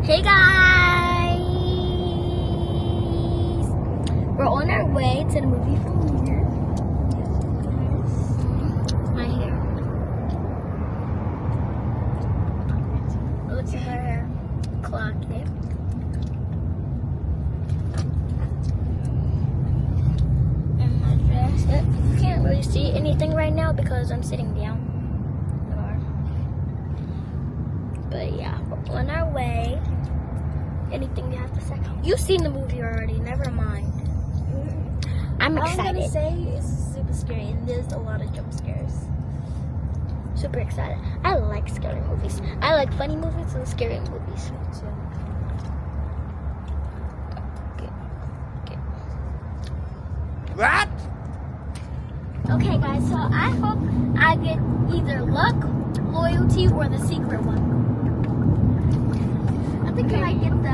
Hey guys! We're on our way to the movie premiere. My hair. Look at her clock there. And my dress. You can't really see anything right now because I'm sitting down. But yeah, we're on our way. Anything you have to say? You've seen the movie already, never mind. I'm excited. All I'm gonna say is super scary and there's a lot of jump scares. Super excited. I like scary movies. I like funny movies and scary movies. Okay. What? Okay guys, so I hope I get either luck, loyalty, or the secret one. I think I might get the, I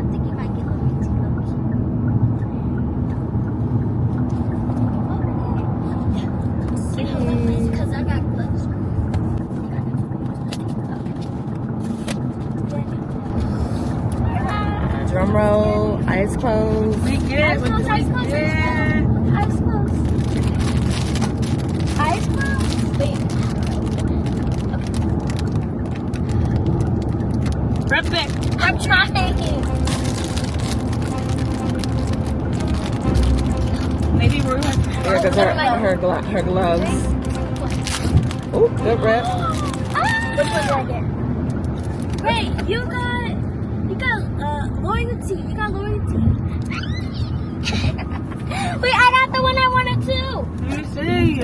think you might get loyalty. Because I got gloves. Drum roll, eyes closed. Eyes closed, eyes closed, eyes closed. Eyes closed. Wait. Rub it. I'm trying. Maybe we're like, Yeah, because her gloves. Oh, good rep. Which one do I get? wait, you got loyalty. You got loyalty. Wait, I got the one I wanted too. Let me see.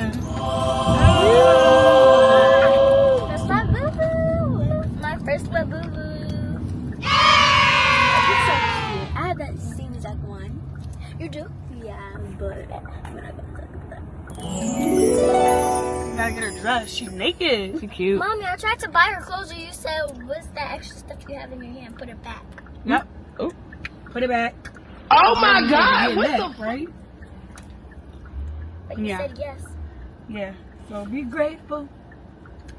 That's my boo boo. My first boo boo. It's so cute. I have that same exact one. You do? Yeah, but I'm not gonna talk about that. You gotta get her dressed. She's naked. She's cute. Mommy, I tried to buy her clothes and you said, what's that extra stuff you have in your hand? Put it back. Yep. Oh, put it back. Oh my God! What the? Right? But you Yeah. said yes. Yeah. So be grateful.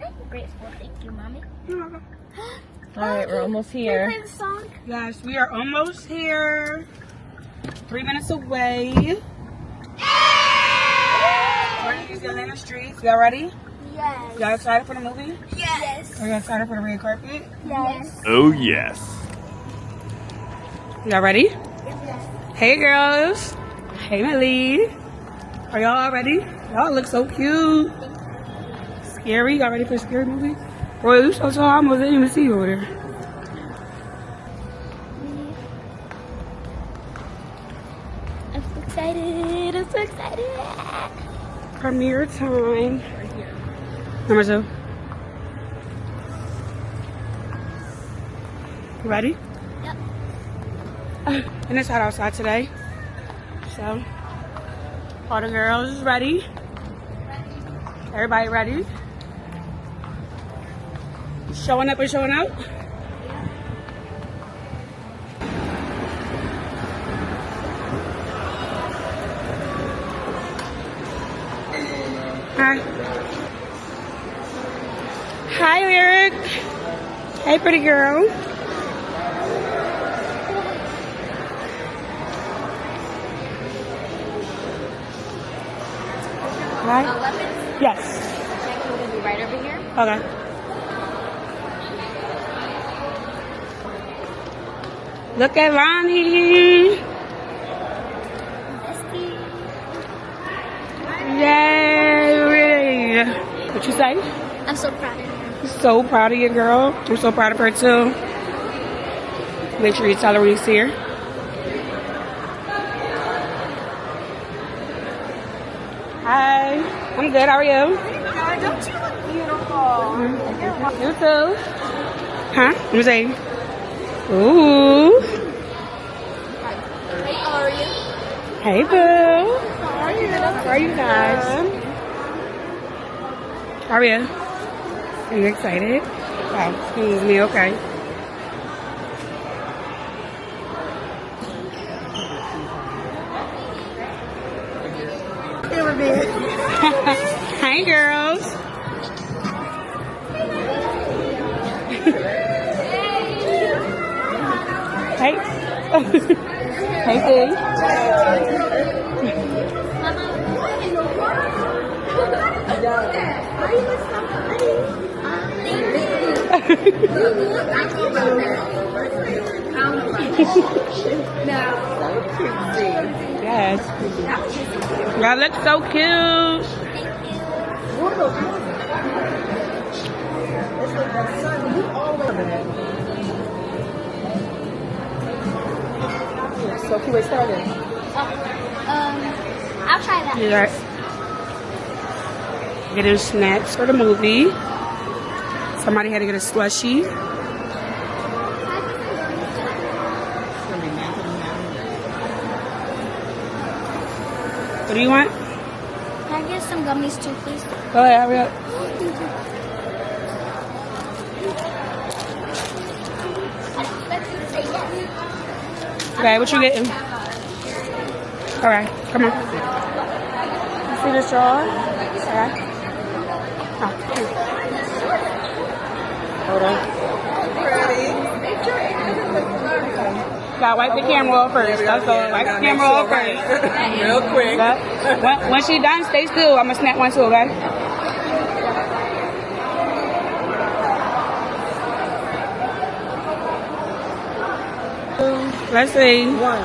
I'm grateful. Thank you, Mommy. All right, we're almost here. Play the song. Guys, we are almost here. 3 minutes away. We're in the Atlanta streets. Y'all ready? Yes. Y'all excited for the movie? Yes. Are y'all excited for the red carpet? Yes. Oh, yes. Y'all ready? Yes. Hey, girls. Hey, Millie. Are y'all ready? Y'all look so cute. Scary? Y'all ready for a scary movie? Boy, you so tall, I almost didn't even see you over there. I'm so excited. I'm so excited. Premiere time. Number 2. You ready? Yep. And it's hot outside today. So, all the girls is ready. Everybody ready? Showing up and showing out? Hi. Hi, Lyric. Hey, pretty girl. Hi. Weapons? Yes. Check will be right over here. Okay. Look at Ronnie. Yay. What you say? I'm so proud of you. So proud of you, girl. I'm so proud of her, too. Make sure you tell her when you see her. Hi. I'm good. How are you? Don't you look beautiful? You too. Huh? Let me see. Ooh. Hey, how are you? Hey, boo. How are you? How are you guys? How are you? Are you excited? Wow, excuse me. Okay. Hi, girls. Hey. Hey, Steve. Yes. Y'all look so cute. So can we start it? I'll try that. You got getting snacks for the movie. Somebody had to get a slushie. What do you want? Can I get some gummies too, please? Go ahead, hurry up. Okay, what you getting? All right, come on. You see the straw? All right. Oh, here. Hold on. Gotta wipe the camera off first. That's all. Wipe the camera off first. Real quick. When she's done, stay still. I'm gonna snap one too, okay? Let's see. One.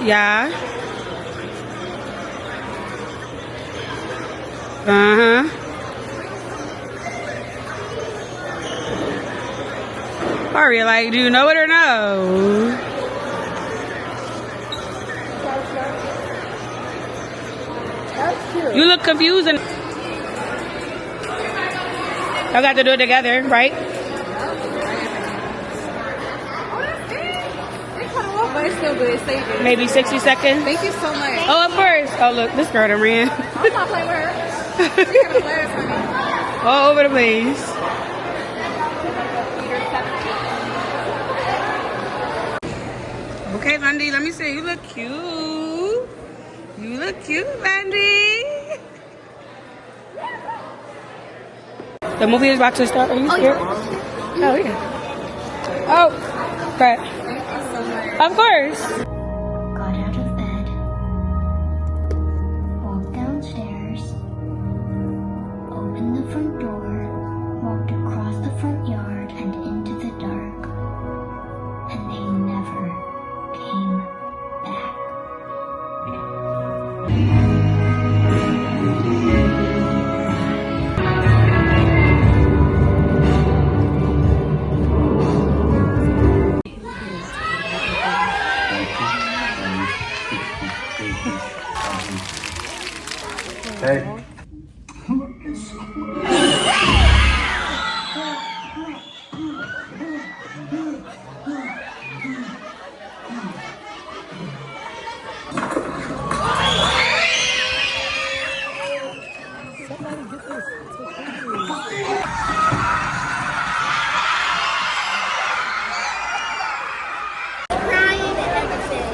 Yeah. Uh-huh. Are you like, do you know it or no? That's cute. You look confused and I got to do it together, right? But it's still good. Save it. Maybe 60 seconds. Thank you so much. Oh, of course. Oh, look, this girl done ran. I'm not playing with her. She got the letters for me. All over the place. Okay, Lundy, let me see. You look cute. You look cute, Lundy. The movie is about to start. Are you scared? Oh, yeah. Oh, okay. Of course. Got out of bed, walked downstairs, opened the front door, walked across the front yard and into the dark, and they never came back. Hey.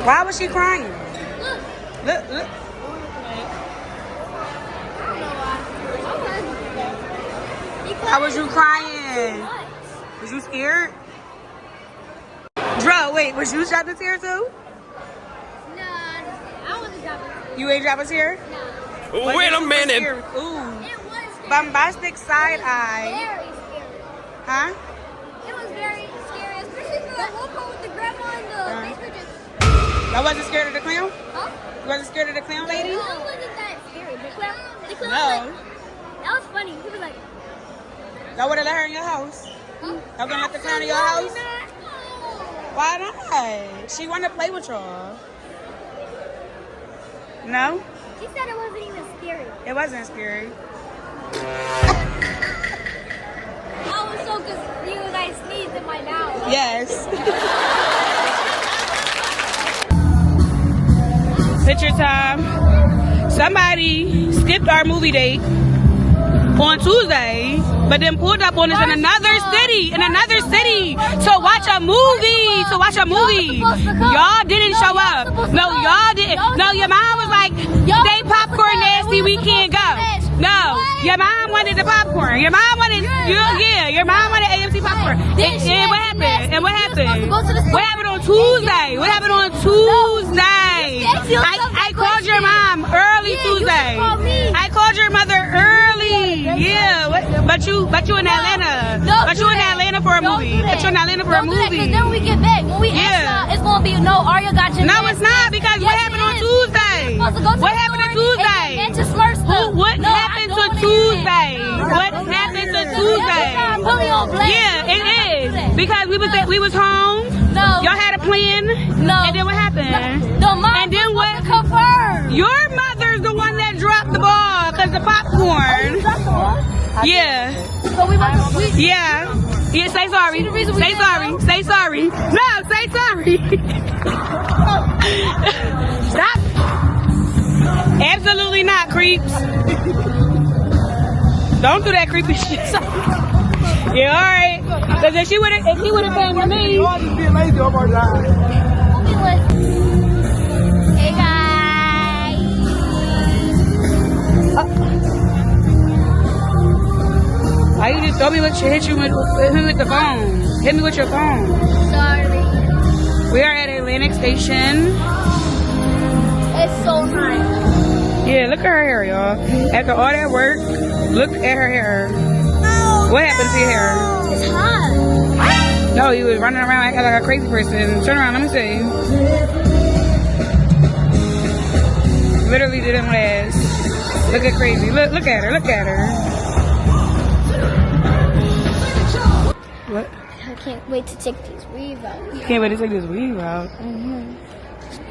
Why was she crying? Look, look. Why was you crying? Was you scared? Dro, wait, was you dropping a tear too? No, I wasn't dropping. You ain't dropping a tear? No. Wait a minute. Ooh. It was scary. Bombastic side eye. Very scary. Huh? It was very scary, especially for the little part with the grandma and the basement just. I wasn't scared of the clown? Huh? You wasn't scared of the clown lady? No, it wasn't that scary. The clown No. was like, that was funny. He was like, I would have let her in your house. huh? I'm gonna let the clown in your house? No. Why not? She wanted to play with y'all. No? She said it wasn't even scary. It wasn't scary. I was so confused. I sneezed in my mouth. Yes. Picture time. Somebody skipped our movie date on Tuesday, but then pulled up on us in another city, to watch a movie. Y'all didn't show up. No, y'all didn't. No, your mom was like, they popcorn nasty, we can't go. No, your mom wanted the popcorn. Your mom wanted, your mom wanted AMC popcorn. What happened? happened? And what We were supposed to happened? go to the store. What happened on Tuesday? What happened on Tuesday? I called your mom early Yeah, you Tuesday. should call me. I called your mother early. Yeah. But you in Atlanta. But you in Atlanta for a movie. But you in Atlanta for a Don't do that, 'cause movie. then when we get back, when we Yeah. ask y'all, it's gonna be no. Arya got your. No, it's not because what Yes, happened it on is. Tuesday? Supposed to go to What the happened on store and Tuesday? get Manchester Smurf stuff. What No, I happened don't to wanna hear Tuesday? that. What happened to Tuesday? Y'all put me on blast. Yeah, it is because we was home. No. Y'all had a plan. No. And then what happened? The mom And then was what? supposed to confirm. Your mother's the one that dropped the ball because the popcorn. Yeah. So we must. Yeah. Yeah, say sorry. the reason we Say didn't sorry. know? Say sorry. No, say sorry. Stop. Absolutely not, creeps. Don't do that creepy shit. Yeah, all right. Because if she would have came with me. Hey guys. Why you just told me what you hit me with the phone? Hit me with your phone. Sorry. We are at Atlantic Station. It's so nice. Yeah, look at her hair, y'all. After all that work, look at her hair. What happened to your hair? It's hot. No, you was running around acting like a crazy person. Turn around, let me see. Literally didn't last. Look at crazy. Look at her. Look at her. What? I can't wait to take these weave out. You can't wait to take this weave out.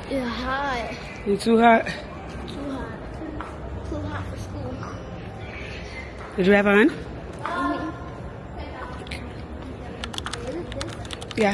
It's hot. You too hot? Too hot. Too hot for school. Did you have fun? Yeah.